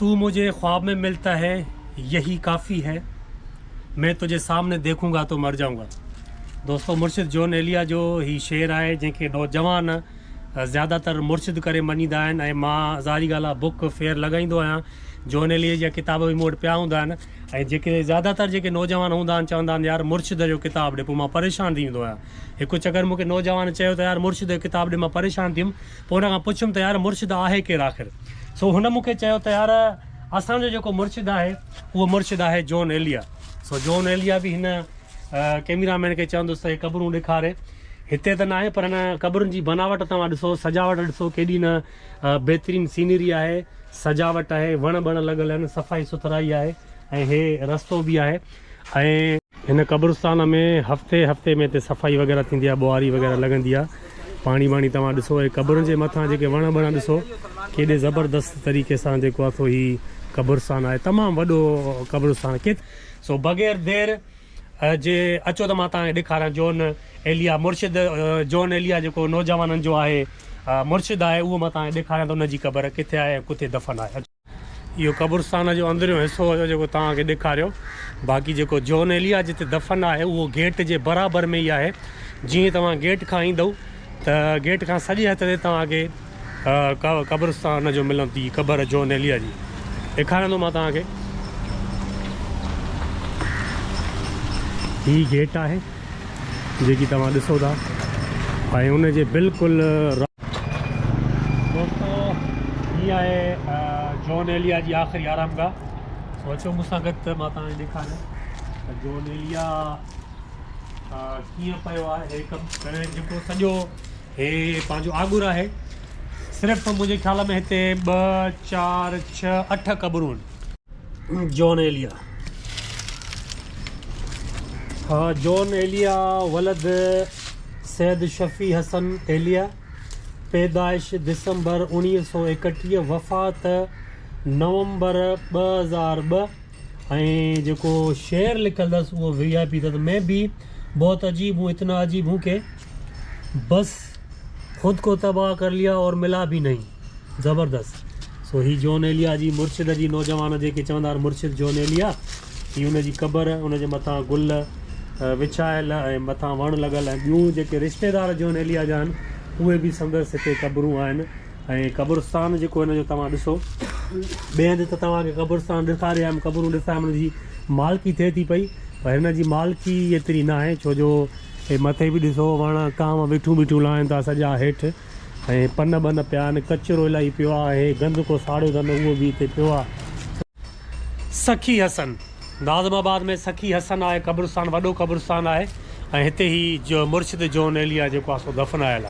तू मुझे ख्वाब में मिलता है यही काफ़ी है, मैं तुझे सामने देखूंगा तो मर जाऊंगा। दोस्तों, मुर्शिद जॉन एलिया जो ही शेर है जैसे नौजवान ज़्यादातर मुर्शिद करे मञींदा आहिनि। ऐं मां ज़ारी ॻाल्हि आहे बुक फेयर लॻाईंदो आहियां, जॉन एलिया जा किताब बि मूं वटि पिया हूंदा आहिनि। ऐं जेके ज़्यादातर जेके नौजवान हूंदा आहिनि चवंदा आहिनि यार मुर्शिद जो किताब ॾे, पोइ मां परेशान थी वेंदो आहियां। हिकु चकर मूंखे नौजवान चयो त यार मुर्शिद जो किताब ॾे, मां परेशान थियुमि। पोइ हुन खां पुछियुमि त यार मुर्शिद आहे केरु आख़िर। सो हुन मूंखे चयो त यार असांजो जेको मुर्शिद आहे उहो मुर्शिद आहे जॉन एलिया। सो जॉन एलिया बि हिन कैमरामैन खे चवंदुसि त हे क़बरूं ॾेखारे। हिते त न आहे पर हिन क़बरुनि जी बनावट तव्हां ॾिसो, सजावट ॾिसो केॾी न बहितरीनु सीनरी आहे, सजावट आहे, वण बण लॻल आहिनि, सफ़ाई सुथराई आहे ऐं हे रस्तो बि आहे। ऐं हिन क़ब्रस्तान में हफ़्ते में हिते सफ़ाई वग़ैरह थींदी आहे, ॿुहारी वग़ैरह लॻंदी आहे, पाणी वाणी तव्हां ॾिसो। ऐं क़बरुनि जे मथां जेके वण बण ॾिसो केॾे ज़बरदस्त तरीक़े सां जेको आहे सो ही क़ब्रस्तान आहे, तमामु वॾो क़ब्रस्तान के। सो बग़ैर देरि जे अचो त मां तव्हांखे ॾेखारियां जॉन एलिया मुर्शिद। जॉन एलिया जेको नौजवाननि जो आहे मुर्शिद आहे, उहो मां तव्हांखे ॾेखारियां त उनजी क़बर किथे आहे ऐं किथे दफ़न आहे। इहो क़ब्रस्तान जो अंदरियों हिसो हुयो जेको तव्हांखे ॾेखारियो। बाक़ी जेको जॉन एलिया जिते दफ़न आहे उहो गेट जे बराबरि में ई आहे। जीअं तव्हां गेट खां ईंदव त गेट खां साॼे हथ ते तव्हांखे क़ब्रस्तान जो मिलंदी क़बर जॉन एलिया जी। ॾेखारींदो मां तव्हांखे। ही गेट आहे जेकी तव्हां ॾिसो था ऐं उनजे बिल्कुलु दोस्तों हीअ आहे जॉन एलिया जी आख़िरी आरामगाह। सो अचो मूंसां गॾु त मां तव्हांखे ॾेखारियां त जॉन एलिया कीअं पियो आहे। जेको सॼो हे पंहिंजो आगुर आहे, सिर्फ़ु मुंहिंजे ख़्याल में हिते 2 4 6 8 क़बरूं आहिनि जॉन एलिया। हाँ, जॉन एलिया वलद सैद शफ़ी हसन एलिया, पैदाइश दिसंबर 1931, वफ़ात नवंबर 2002। ऐं जेको शेर लिखल अथसि उहो VIP अथसि। मैं भी बहुत अजीब हूँ, इतना अजीब हूँ कि बस ख़ुद को तबाह कर लिया और मिला भी नहीं। ज़बरदस्त। सो ही जॉन एलिया जी मुर्शिद जी नौजवान जेके चवंदा आहिनि मुर्शिद जॉन एलिया, ही उनजी क़बर, उनजे मथां गुल विछायल ऐं मथां वण लॻल ऐं ॿियूं जेके रिश्तेदार जॉन एलिया जा आहिनि उहे बि संदसि हिते क़बरूं आहिनि। ऐं क़ब्रस्तान जेको हिन जो तव्हां ॾिसो, ॿिए हंधि त तव्हांखे क़ब्रस्तान ॾेखारे आयुमि, क़बरूं ॾेखारियमि, हुनजी मालिकी थिए थी पई, पर हिन जी मालिकी एतिरी न आहे। छो जो हे मथे बि ॾिसो वण कांव बीठूं लाहिनि था सॼा हेठि, ऐं पन बन पिया आहिनि, कचिरो इलाही पियो आहे, गंद को साड़ियो अथनि उहो बि हिते पियो आहे। सखी हसन, नाज़िमाबाद में सखी हसन आहे क़ब्रस्तान, वॾो क़ब्रस्तान आहे। ऐं हिते ही जो मुर्शिद जॉन एलिया जेको आहे सो दफ़नायल आहे।